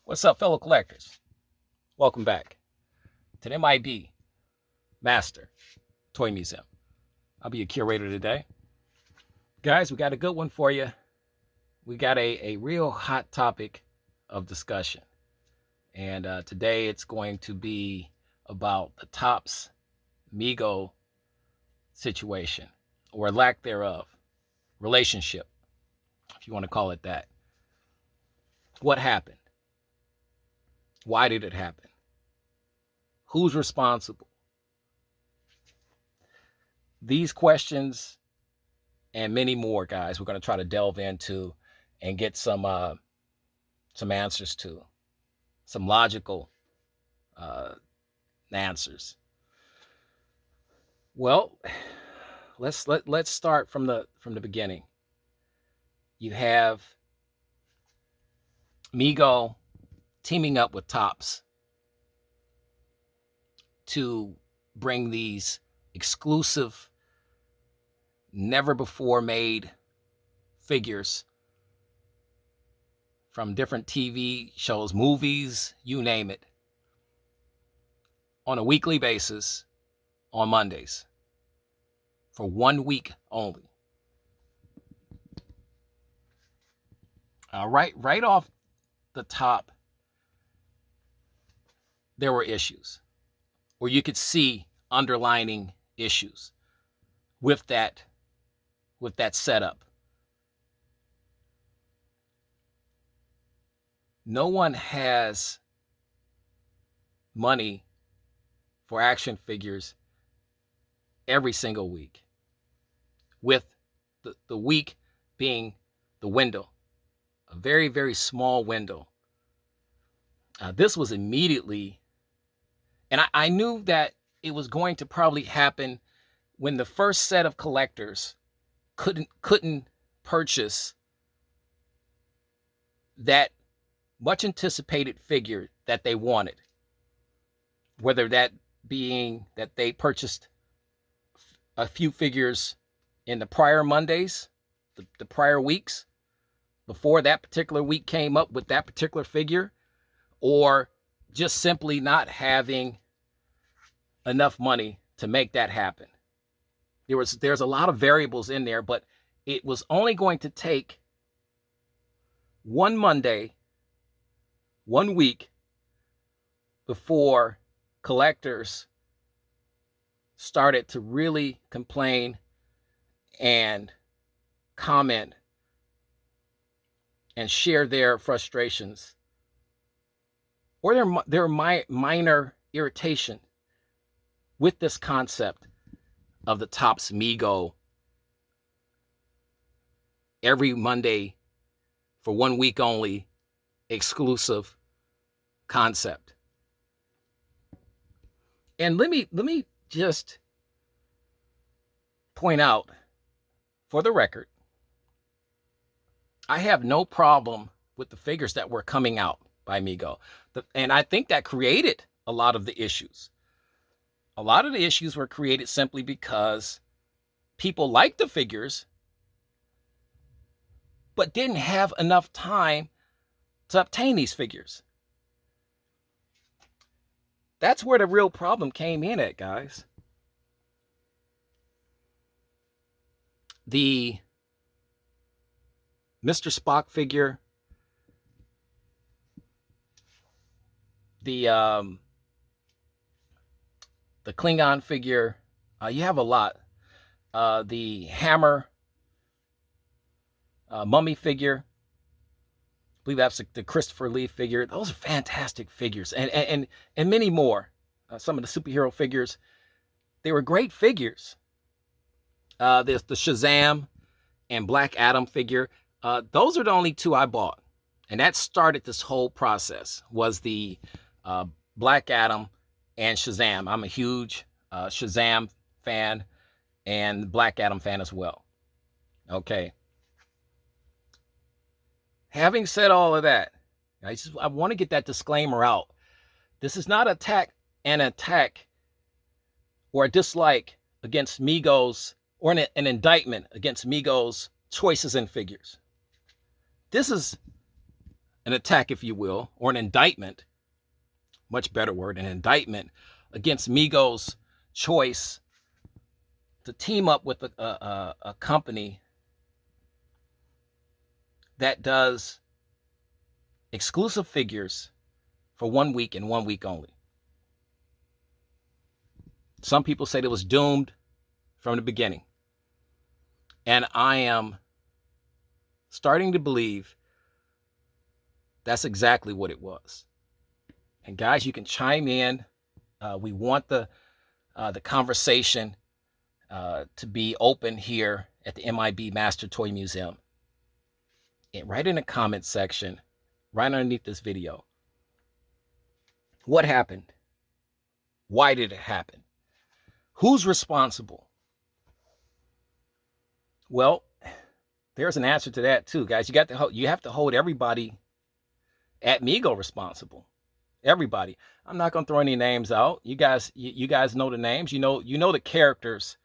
What's up, fellow collectors? Welcome back to the M.I.B. Master Toy Museum. I'll be your curator today. Guys, we got a good one for you. We got a real hot topic of discussion. And today it's going to be about the Topps Mego situation, or lack thereof, relationship, if you want to call it that. What happened? Why did it happen? Who's responsible? These questions and many more, guys, we're going to try to delve into and get some answers to, some logical answers. Well, let's start from the beginning. You have Mego teaming up with Topps to bring these exclusive, never before made figures from different TV shows, movies, you name it, on a weekly basis on Mondays for 1 week only. Right off the top, there were issues, or you could see underlining issues with that setup. No one has money for action figures every single week, with the week being the window, a very, very small window. This was immediately, and I knew that it was going to probably happen when the first set of collectors couldn't purchase that much anticipated figure that they wanted, whether that being that they purchased a few figures in the prior Mondays, the prior weeks, before that particular week came up with that particular figure, or just simply not having enough money to make that happen. There's a lot of variables in there, but it was only going to take one Monday, 1 week, before collectors started to really complain and comment and share their frustrations or their minor irritation with this concept of the Topps Mego every Monday for 1 week only exclusive concept. And let me just point out, for the record, I have no problem with the figures that were coming out by Mego. And I think that created a lot of the issues. A lot of the issues were created simply because people liked the figures, but didn't have enough time to obtain these figures. That's where the real problem came in at, guys. The Mr. Spock figure, the Klingon figure, you have a lot. The Hammer mummy figure, I believe that's the Christopher Lee figure. Those are fantastic figures, and many more. Some of the superhero figures, they were great figures. There's the Shazam and Black Adam figure. Those are the only two I bought, and that started this whole process, was the Black Adam and Shazam. I'm a huge Shazam fan and Black Adam fan as well. Okay. Having said all of that, I want to get that disclaimer out. This is not an attack or a dislike against Mego's, or an indictment against Mego's choices in figures. This is an attack, if you will, or an indictment, much better word, an indictment against Mego's choice to team up with a company that does exclusive figures for 1 week and 1 week only. Some people said it was doomed from the beginning. And I am starting to believe that's exactly what it was. And guys, you can chime in. We want the conversation to be open here at the M.I.B. Master Toy Museum. And right in the comment section, right underneath this video. What happened? Why did it happen? Who's responsible? Well, there's an answer to that too, guys. You have to hold everybody at Mego responsible. Everybody. I'm not going to throw any names out. You guys know the names. You know the characters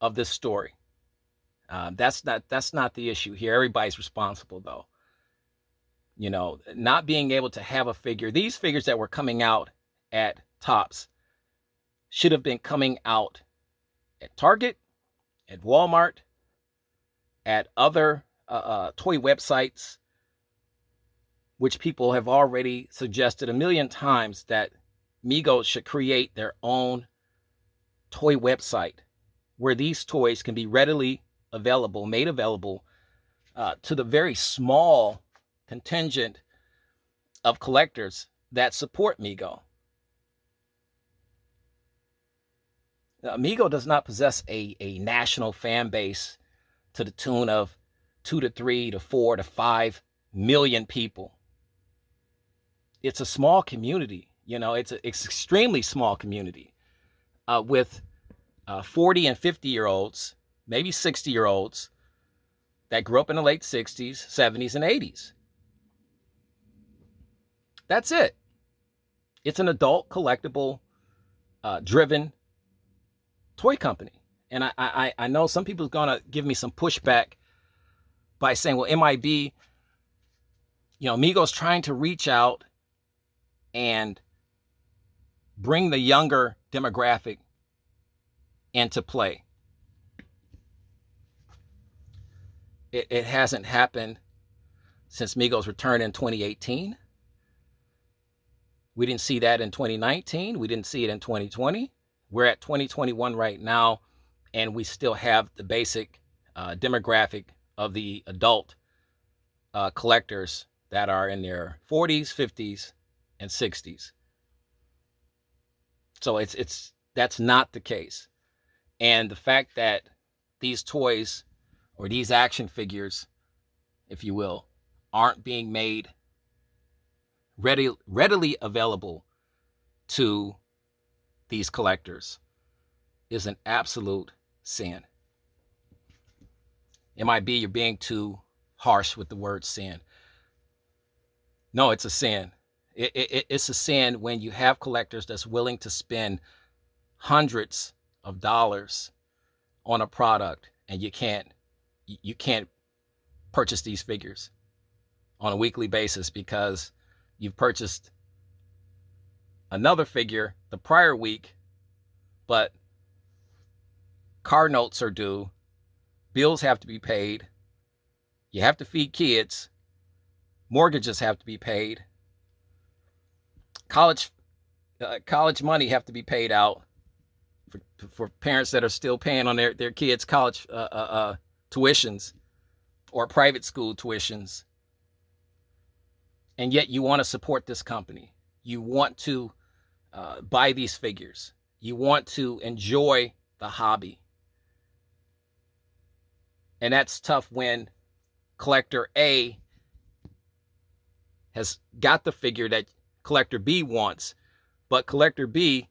of this story. That's not the issue here. Everybody's responsible though. You know, not being able to have a figure. These figures that were coming out at Tops should have been coming out at Target, at Walmart, at other toy websites, which people have already suggested a million times that Mego should create their own toy website where these toys can be readily available, made available to the very small contingent of collectors that support Mego. Mego does not possess a national fan base to the tune of 2 to 3 to 4 to 5 million people. It's a small community, you know, it's extremely small community with 40 and 50-year-olds, maybe 60-year-olds that grew up in the late 60s, 70s, and 80s. That's it. It's an adult collectible driven toy company. And I know some people are going to give me some pushback by saying, well, M.I.B, you know, Mego's trying to reach out and bring the younger demographic into play. It hasn't happened since Mego's return in 2018. We didn't see that in 2019. We didn't see it in 2020. We're at 2021 right now, and we still have the basic demographic of the adult collectors that are in their 40s, 50s, and 60s. So that's not the case. And the fact that these toys or these action figures, if you will, aren't being made readily available to these collectors is an absolute sin. M.I.B, you're being too harsh with the word sin. No, it's a sin. It's a sin when you have collectors that's willing to spend hundreds of dollars on a product and you can't purchase these figures on a weekly basis because you've purchased another figure the prior week, but car notes are due, bills have to be paid, you have to feed kids, mortgages have to be paid, college money have to be paid out for parents that are still paying on their kids' college tuitions or private school tuitions. And yet you want to support this company. You want to buy these figures. You want to enjoy the hobby. And that's tough when collector A has got the figure that collector B wants, but collector B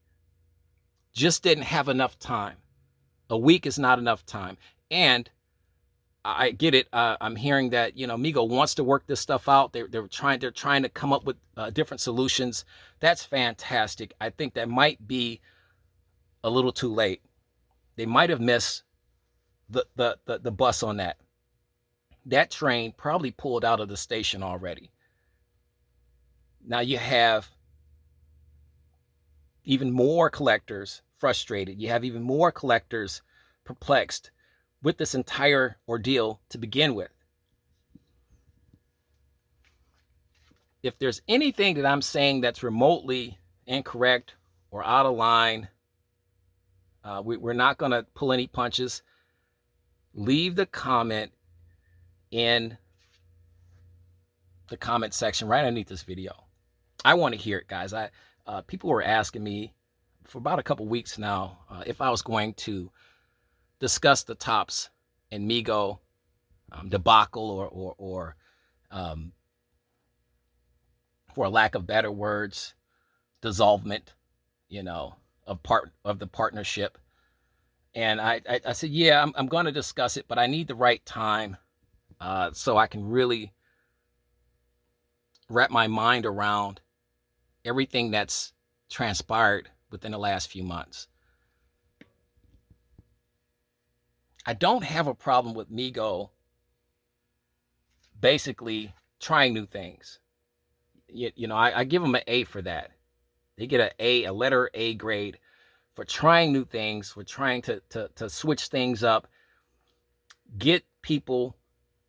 just didn't have enough time. A week is not enough time. And I get it. I'm hearing that, you know, Mego wants to work this stuff out. They're trying to come up with different solutions. That's fantastic. I think that might be a little too late. They might have missed the bus on that. That train probably pulled out of the station already. Now you have even more collectors frustrated. You have even more collectors perplexed with this entire ordeal to begin with. If there's anything that I'm saying that's remotely incorrect or out of line, we're not going to pull any punches. Leave the comment in the comment section right underneath this video. I want to hear it, guys. People were asking me for about a couple weeks now if I was going to discuss the Tops and Mego debacle, or for a lack of better words, dissolvement, of the partnership. And I said, yeah, I'm going to discuss it, but I need the right time so I can really wrap my mind around everything that's transpired within the last few months. I don't have a problem with Mego basically trying new things. I give them an A for that. They get a letter A grade for trying new things, for trying to switch things up, get people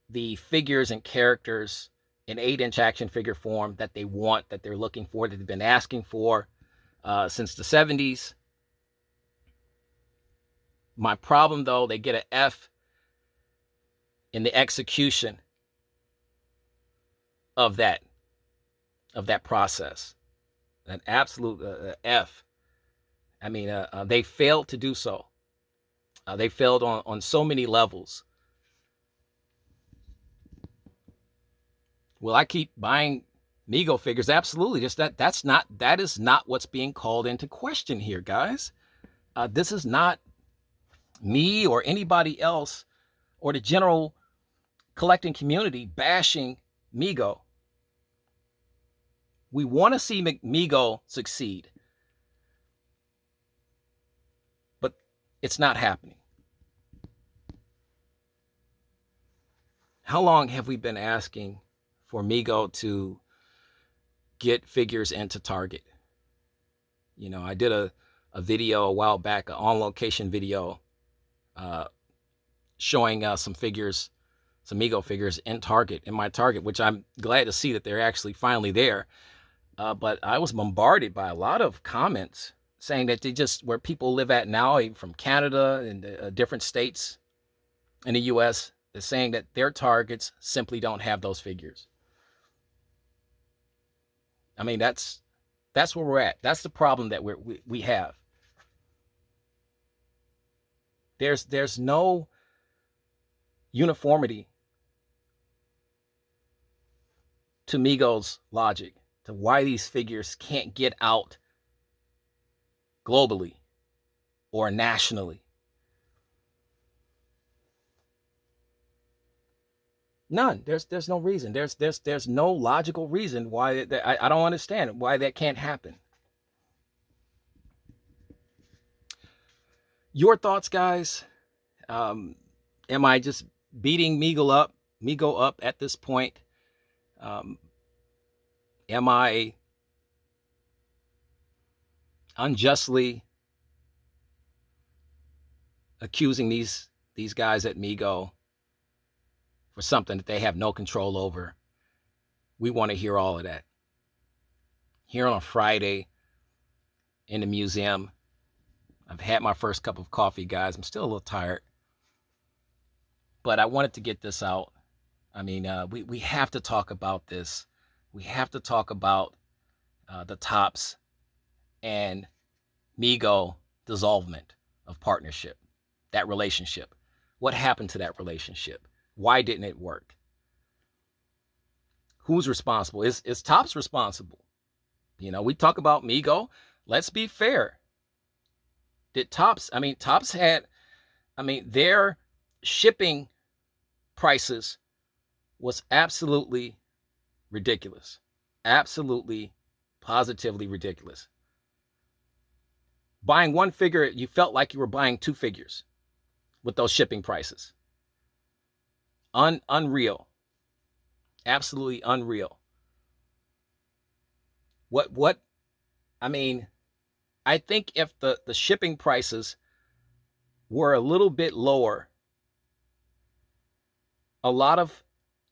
the figures and characters in 8-inch action figure form that they want, that they're looking for, that they've been asking for since the 70s. My problem, though, they get an F in the execution of that process. An absolute F. I mean, they failed to do so. They failed on so many levels. Will I keep buying Mego figures? Absolutely. Just that is not what's being called into question here, guys. This is not me or anybody else or the general collecting community bashing Mego. We want to see Mego succeed, but it's not happening. How long have we been asking for Mego to get figures into Target? I did a video a while back, an on-location video, showing some figures, some Mego figures in Target, in my Target, which I'm glad to see that they're actually finally there. But I was bombarded by a lot of comments saying that where people live at now, even from Canada and different states in the U.S., they're saying that their Targets simply don't have those figures. I mean, that's where we're at. That's the problem that we have. There's no uniformity to Mego's logic, to why these figures can't get out globally or nationally. None. There's no reason. There's no logical reason why I don't understand why that can't happen. Your thoughts, guys? Am I just beating Mego up at this point? Am I unjustly accusing these guys at Mego for something that they have no control over? We want to hear all of that. Here on a Friday in the museum, I've had my first cup of coffee, guys. I'm still a little tired, but I wanted to get this out. I mean, we have to talk about this. We have to talk about the Tops and Mego dissolvement of partnership, that relationship. What happened to that relationship? Why didn't it work? Who's responsible? Is Tops responsible? We talk about Mego. Let's be fair. Did Tops had, their shipping prices was absolutely ridiculous. Absolutely, positively ridiculous. Buying one figure, you felt like you were buying two figures with those shipping prices. Unreal. Absolutely unreal. What I mean, I think if the shipping prices were a little bit lower, a lot of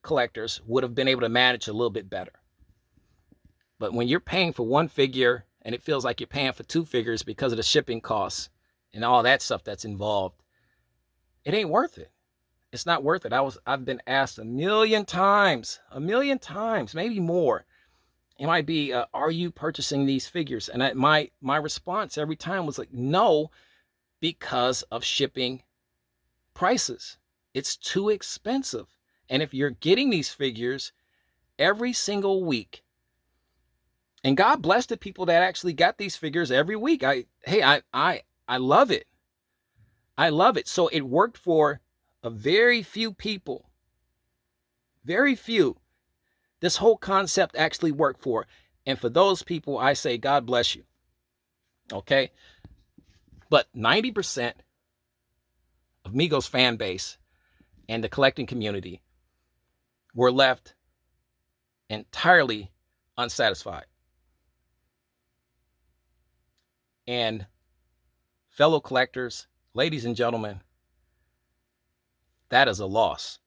collectors would have been able to manage a little bit better. But when you're paying for one figure and it feels like you're paying for two figures because of the shipping costs and all that stuff that's involved, it ain't worth it. It's not worth it. I've been asked a million times, maybe more. M.I.B, are you purchasing these figures? And my response every time was like, no, because of shipping prices. It's too expensive. And if you're getting these figures every single week, and God bless the people that actually got these figures every week. I love it. I love it. So it worked for a very few people. Very few. This whole concept actually worked for. And for those people, I say, God bless you. Okay? But 90% of Migos fan base and the collecting community were left entirely unsatisfied. And fellow collectors, ladies and gentlemen, that is a loss.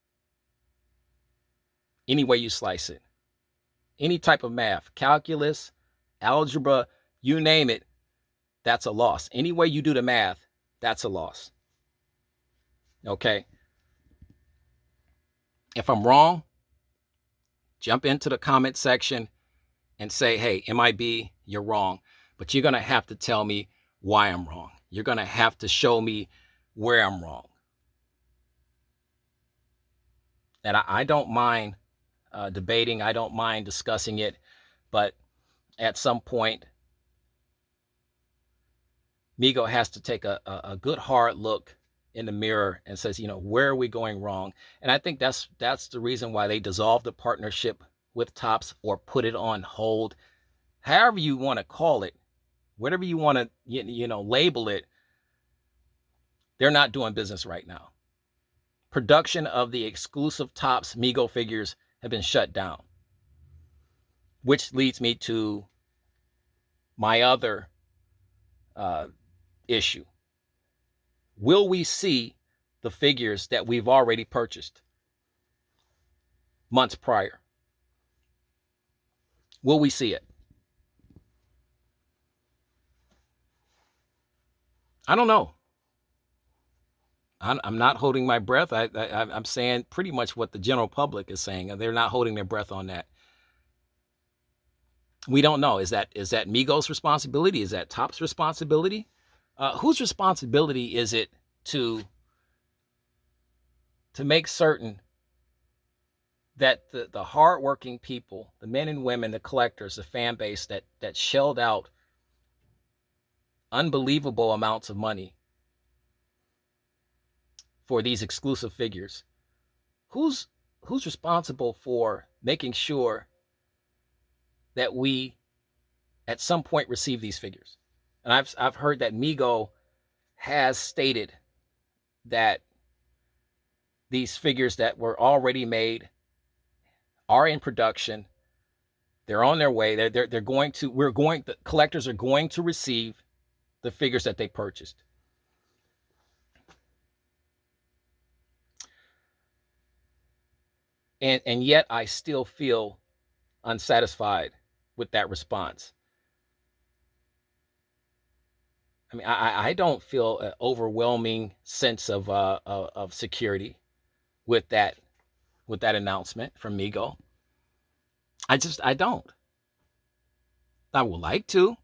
Any way you slice it. Any type of math, calculus, algebra, you name it, that's a loss. Any way you do the math, that's a loss. Okay? If I'm wrong, jump into the comment section and say, hey, M.I.B, you're wrong. But you're going to have to tell me why I'm wrong. You're going to have to show me where I'm wrong. And I don't mind debating. I don't mind discussing it. But at some point, Mego has to take a good hard look in the mirror and says, where are we going wrong? And I think that's the reason why they dissolved the partnership with Topps or put it on hold. However you want to call it, whatever you want to, label it, they're not doing business right now. Production of the exclusive Topps Mego figures have been shut down, which leads me to my other issue. Will we see the figures that we've already purchased months prior? Will we see it? I don't know. I'm not holding my breath. I'm saying pretty much what the general public is saying. They're not holding their breath on that. We don't know. Is that Migos' responsibility? Is that Topps' responsibility? Whose responsibility is it to make certain that the hardworking people, the men and women, the collectors, the fan base that shelled out unbelievable amounts of money for these exclusive figures, who's responsible for making sure that we at some point receive these figures? And I've heard that Mego has stated that these figures that were already made are in production. They're on their way. The collectors are going to receive the figures that they purchased. And yet I still feel unsatisfied with that response. I mean, I don't feel an overwhelming sense of security with that announcement from Mego. I don't. I would like to.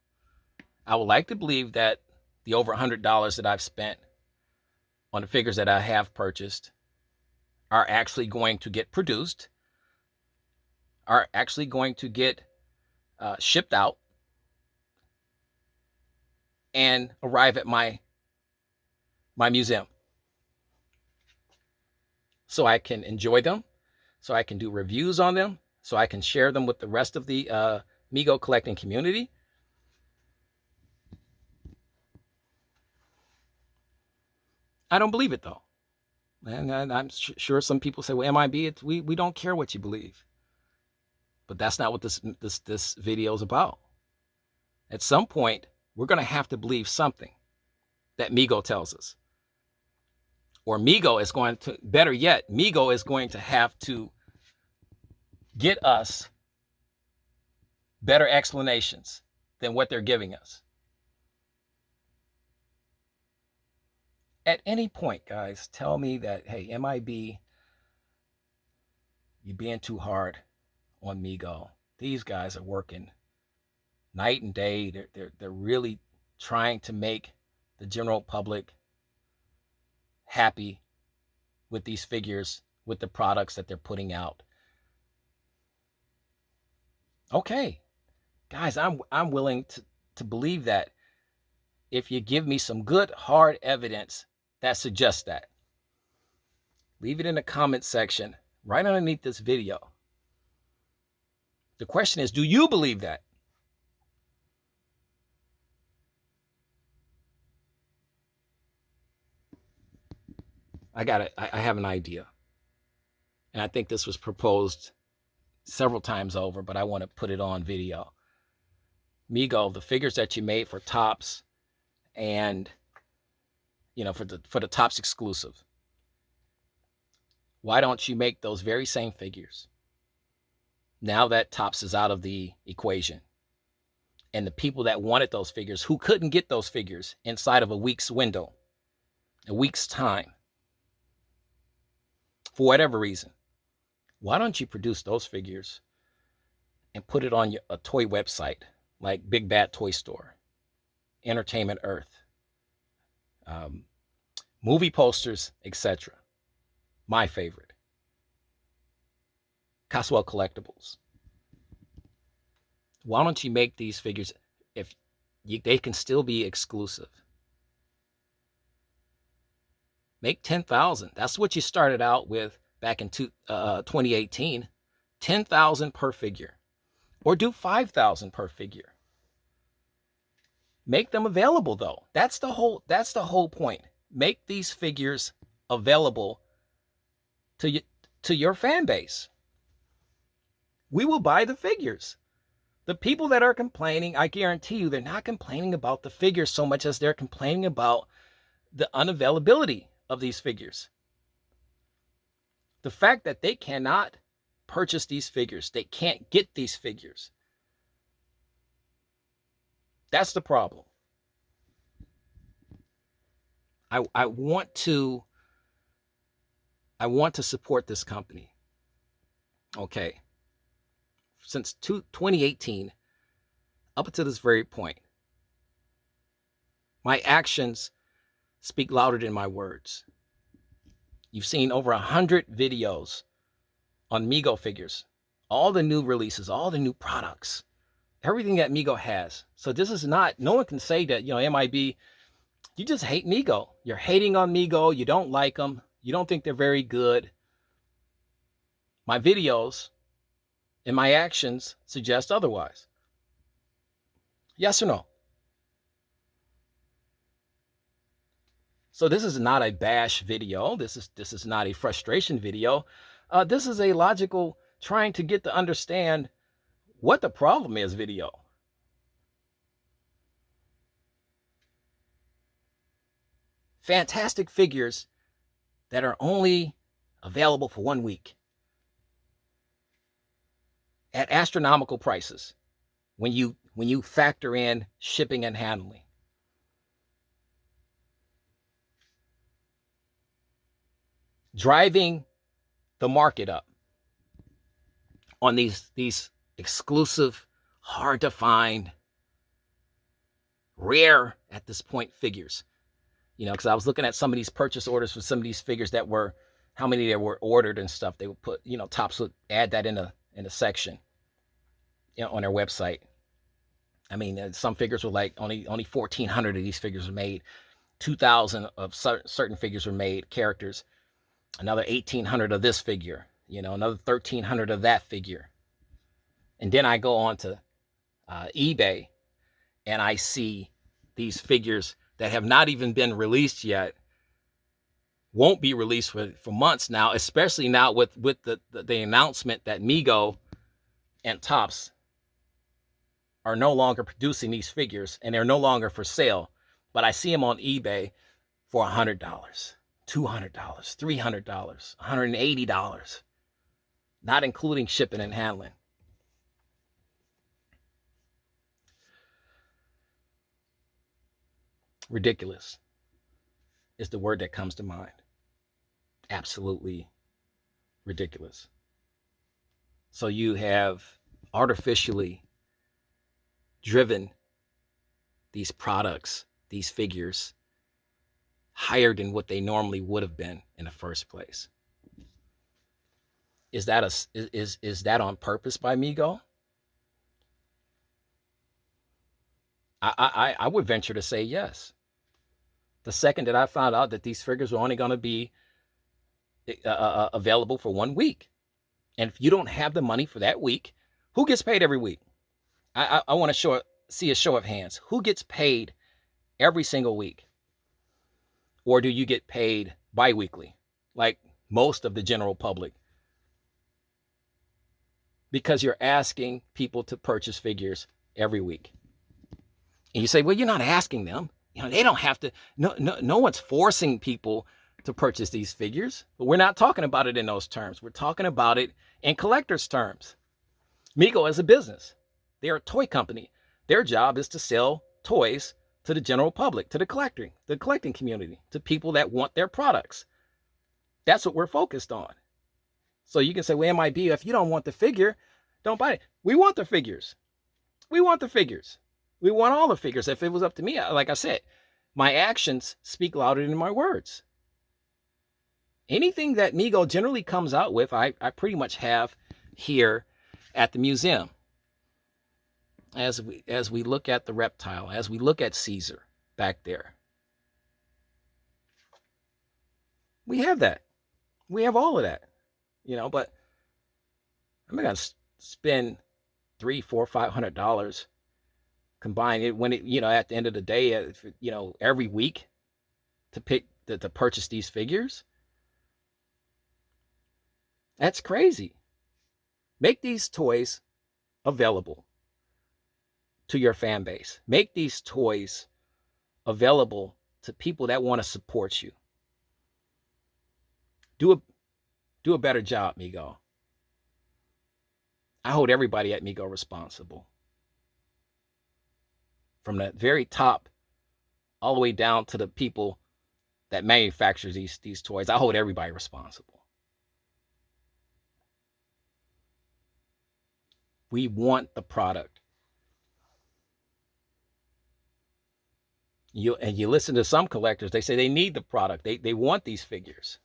I would like to believe that the over $100 that I've spent on the figures that I have purchased are actually going to get produced, are actually going to get shipped out and arrive at my museum, so I can enjoy them, so I can do reviews on them, so I can share them with the rest of the Mego collecting community. I don't believe it, though. And I'm sure some people say, well, M.I.B, we don't care what you believe. But that's not what this video is about. At some point, we're going to have to believe something that Mego tells us. Or Mego is going to, better yet, Mego is going to have to get us better explanations than what they're giving us. At any point, guys, tell me that, hey, M.I.B, you're being too hard on Mego. These guys are working night and day. They're really trying to make the general public happy with these figures, with the products that they're putting out. Okay, guys, I'm willing to believe that if you give me some good hard evidence that suggests that. Leave it in the comment section right underneath this video. The question is, do you believe that? I have an idea. And I think this was proposed several times over, but I want to put it on video. Mego, the figures that you made for Topps and, you know, for the Topps exclusive, why don't you make those very same figures now that Topps is out of the equation? And the people that wanted those figures, who couldn't get those figures inside of a week's window, a week's time, for whatever reason, why don't you produce those figures and put it on a toy website like Big Bad Toy Store, Entertainment Earth, movie posters, etc. My favorite, Caswell Collectibles. Why don't you make these figures if they can still be exclusive? Make 10,000. That's what you started out with back in 2018. 10,000 per figure. Or do 5,000 per figure. Make them available though. That's the whole point. Make these figures available to your fan base. We will buy the figures. The people that are complaining, I guarantee you, they're not complaining about the figures so much as they're complaining about the unavailability of these figures. The fact that they cannot purchase these figures, they can't get these figures. That's the problem. I want to support this company. Okay. Since 2018, up until this very point, my actions speak louder than my words. You've seen over 100 videos on Mego figures, all the new releases, all the new products, everything that Mego has. So this is not, no one can say that, you know, M.I.B, you just hate Mego. You're hating on Mego. You don't like them. You don't think they're very good. My videos and my actions suggest otherwise. Yes or no? So this is not a bash video. This is not a frustration video. This is a logical trying to get to understand what the problem is video. Fantastic figures that are only available for 1 week at astronomical prices when you factor in shipping and handling. Driving the market up on these exclusive, hard to find, rare at this point figures. You know, because I was looking at some of these purchase orders for some of these figures that were, how many there were ordered and stuff. They would put, you know, Topps would add that in a section, you know, on their website. I mean, some figures were like only 1,400 of these figures were made. 2,000 of certain figures were made, characters. Another 1,800 of this figure. You know, another 1,300 of that figure. And then I go on to eBay and I see these figures that have not even been released yet, won't be released for months now, especially now with the announcement that Mego and Topps are no longer producing these figures and they're no longer for sale, but I see them on eBay for $100, $200, $300, $180, not including shipping and handling. Ridiculous is the word that comes to mind. Absolutely ridiculous. So you have artificially driven these products, these figures, higher than what they normally would have been in the first place. Is that on purpose by Mego? I would venture to say yes. The second that I found out that these figures were only going to be available for 1 week, and if you don't have the money for that week, who gets paid every week? I want to see a show of hands. Who gets paid every single week? Or do you get paid bi-weekly, like most of the general public? Because you're asking people to purchase figures every week. And you say, well, you're not asking them. They don't have to. No one's forcing people to purchase these figures. But we're not talking about it in those terms. We're talking about it in collector's terms. Mego is a business. They're a toy company. Their job is to sell toys to the general public, to the collecting community, to people that want their products. That's what we're focused on. So you can say, well, M.I.B, if you don't want the figure, don't buy it. We want the figures. We want the figures. We want all the figures. If it was up to me, like I said, my actions speak louder than my words. Anything that Mego generally comes out with, I pretty much have here at the museum. As we look at the reptile, as we look at Caesar back there, we have that. We have all of that, but I'm not gonna spend $300, $400, $500 combined it when it, at the end of the day, every week to purchase these figures. That's crazy. Make these toys available to your fan base. Make these toys available to people that want to support you. Do a better job, Mego. I hold everybody at Mego responsible. From the very top all the way down to the people that manufacture these toys. I hold everybody responsible. We want the product. You listen to some collectors, they say they need the product. They want these figures.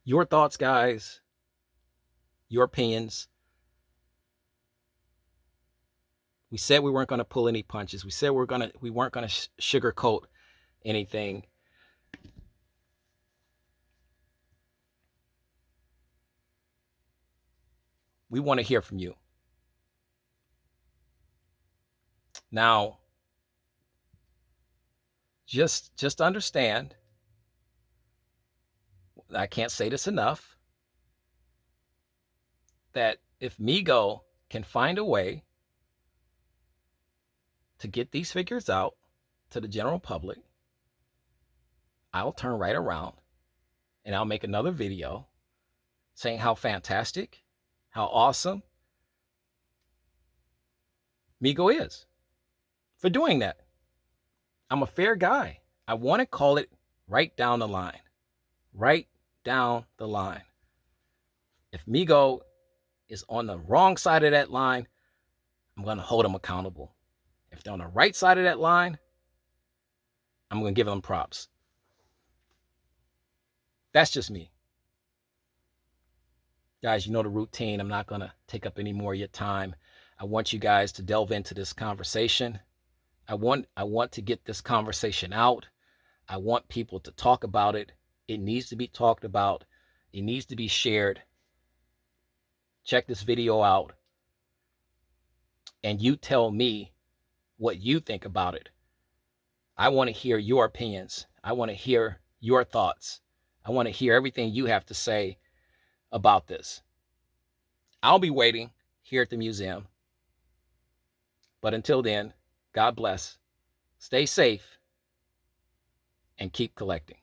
Your thoughts, guys, your opinions. We said we weren't going to pull any punches. We said we weren't going to sugarcoat anything. We want to hear from you. Now, just understand, I can't say this enough, that if Mego can find a way to get these figures out to the general public, I'll turn right around and I'll make another video saying how fantastic, how awesome Mego is for doing that. I'm a fair guy. I want to call it right down the line. Right down the line. If Mego is on the wrong side of that line, I'm going to hold them accountable. If they're on the right side of that line, I'm going to give them props. That's just me. Guys, you know the routine. I'm not going to take up any more of your time. I want you guys to delve into this conversation. I want to get this conversation out. I want people to talk about it. It needs to be talked about. It needs to be shared. Check this video out. And you tell me what you think about it. I want to hear your opinions. I want to hear your thoughts. I want to hear everything you have to say about this. I'll be waiting here at the museum. But until then, God bless, stay safe, and keep collecting.